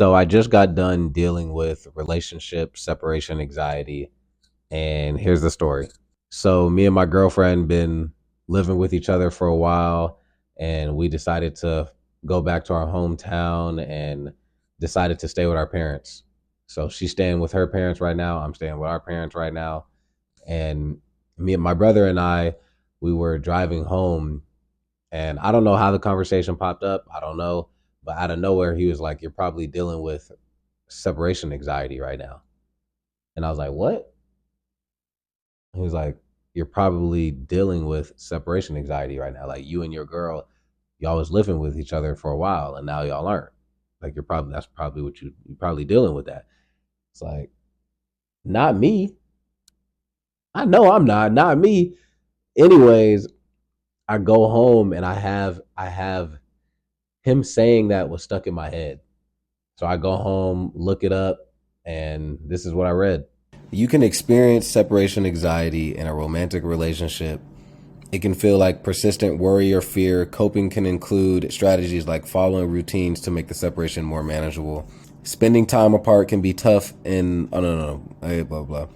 So I just got done dealing with relationship separation anxiety, and here's the story. So me and my girlfriend been living with each other for a while, and we decided to go back to our hometown and decided to stay with our parents. So she's staying with her parents right now. I'm staying with our parents right now. And me and my brother and I, we were driving home, and I don't know how the conversation popped up. I don't know, but out of nowhere, he was like, "You're probably dealing with separation anxiety right now." And I was like, "What?" He was like, "You're probably dealing with separation anxiety right now. Like you and your girl, y'all was living with each other for a while, and now y'all aren't. Like you're probably that's probably what you're probably dealing with that." It's like, not me. I know I'm not me. Anyways, I go home and I have him saying that was stuck in my head. So I go home, look it up, and this is what I read. You can experience separation anxiety in a romantic relationship. It can feel like persistent worry or fear. Coping can include strategies like following routines to make the separation more manageable. Spending time apart can be tough and oh no, hey, blah blah.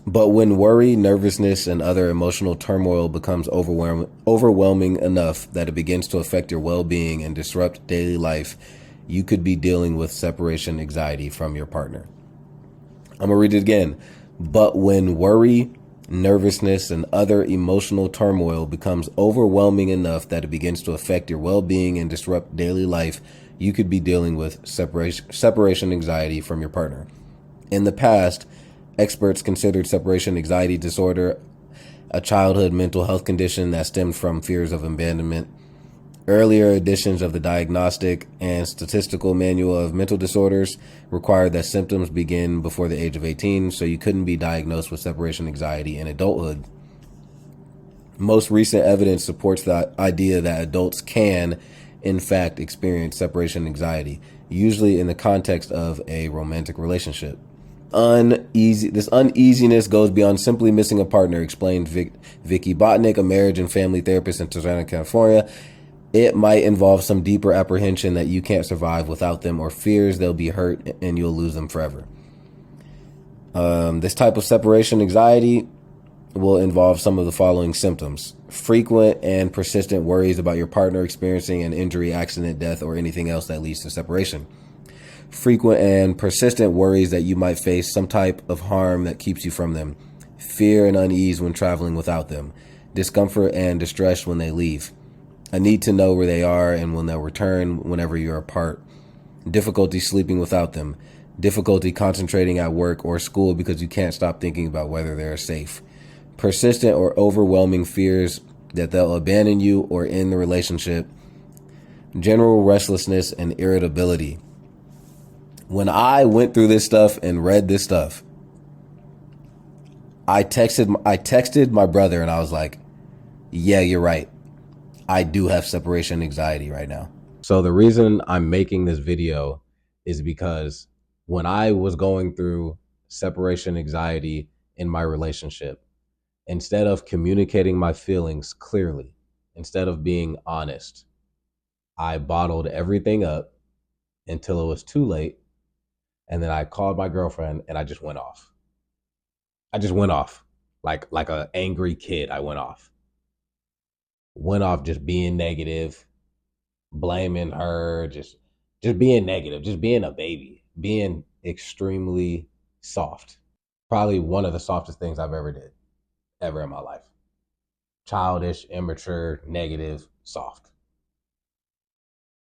But when worry, nervousness, and other emotional turmoil becomes overwhelming enough that it begins to affect your well-being and disrupt daily life, you could be dealing with separation anxiety from your partner. I'm going to read it again. But when worry, nervousness, and other emotional turmoil becomes overwhelming enough that it begins to affect your well being and disrupt daily life, you could be dealing with separation anxiety from your partner. In the past, experts considered separation anxiety disorder a childhood mental health condition that stemmed from fears of abandonment. Earlier editions of the Diagnostic and Statistical Manual of Mental Disorders required that symptoms begin before the age of 18, so you couldn't be diagnosed with separation anxiety in adulthood. Most recent evidence supports the idea that adults can, in fact, experience separation anxiety, usually in the context of a romantic relationship. This uneasiness goes beyond simply missing a partner, explained Vicky Botnick, a marriage and family therapist in Tijuana, California. It might involve some deeper apprehension that you can't survive without them or fears they'll be hurt and you'll lose them forever. This type of separation anxiety will involve some of the following symptoms: frequent and persistent worries about your partner experiencing an injury, accident, death, or anything else that leads to separation. Frequent and persistent worries that you might face some type of harm that keeps you from them. Fear and unease when traveling without them. Discomfort and distress when they leave. A need to know where they are and when they'll return whenever you're apart. Difficulty sleeping without them. Difficulty concentrating at work or school because you can't stop thinking about whether they're safe. Persistent or overwhelming fears that they'll abandon you or end the relationship. General restlessness and irritability. When I went through this stuff and read this stuff, I texted my brother and I was like, "Yeah, you're right. I do have separation anxiety right now." So the reason I'm making this video is because when I was going through separation anxiety in my relationship, instead of communicating my feelings clearly, instead of being honest, I bottled everything up until it was too late. And then I called my girlfriend and I just went off. I just went off like a angry kid. I went off just being negative, blaming her, just being negative, just being a baby, being extremely soft. Probably one of the softest things I've ever did ever in my life. Childish, immature, negative, soft.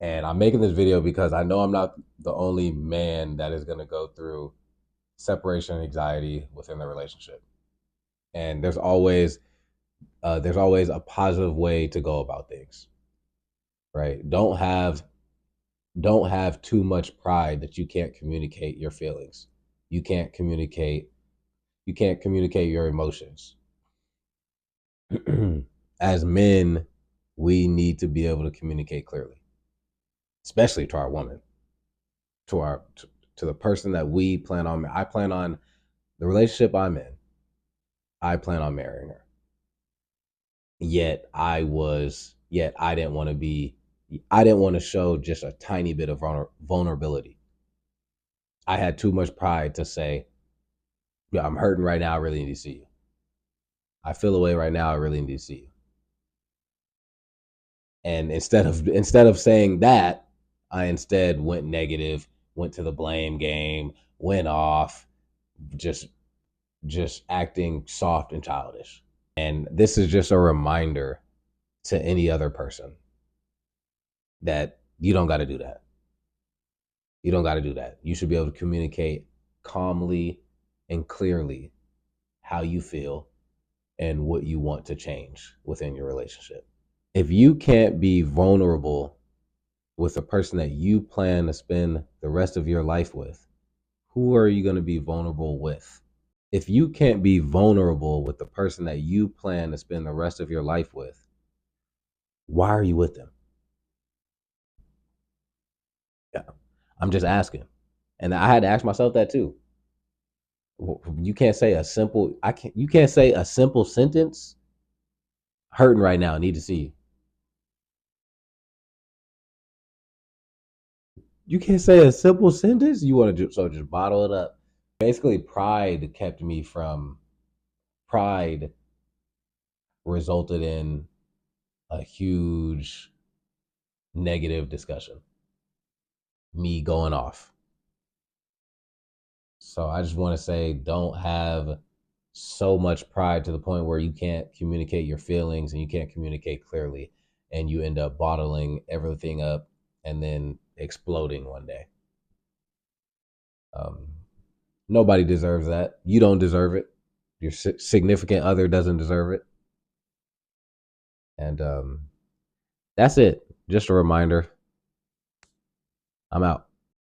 And I'm making this video because I know I'm not the only man that is going to go through separation anxiety within the relationship. And there's always a positive way to go about things, right? Don't have too much pride that you can't communicate your feelings. You can't communicate you can't communicate your emotions. As men, we need to be able to communicate clearly, especially to our woman, to the person that we plan on. I plan on the relationship I'm in. I plan on marrying her. Yet I didn't want to be I didn't want to show just a tiny bit of vulnerability. I had too much pride to say, yeah, I'm hurting right now. I really need to see you. I feel away right now. I really need to see you. And instead of saying that, I instead went negative, went to the blame game, went off, just just acting soft and childish. And this is just a reminder to any other person that you don't got to do that. You don't got to do that. You should be able to communicate calmly and clearly how you feel and what you want to change within your relationship. If you can't be vulnerable with a person that you plan to spend the rest of your life with, who are you going to be vulnerable with? If you can't be vulnerable with the person that you plan to spend the rest of your life with, why are you with them? Yeah, I'm just asking. And I had to ask myself that too. You can't say a simple I can't you can't say a simple sentence, hurting right now, need to see you. You can't say a simple sentence. You want to just bottle it up. Basically, pride resulted in a huge negative discussion. Me going off. So I just want to say, don't have so much pride to the point where you can't communicate your feelings and you can't communicate clearly, and you end up bottling everything up and then exploding one day. Um, Nobody deserves that. You don't deserve it. Your significant other doesn't deserve it. And that's it. Just a reminder. I'm out.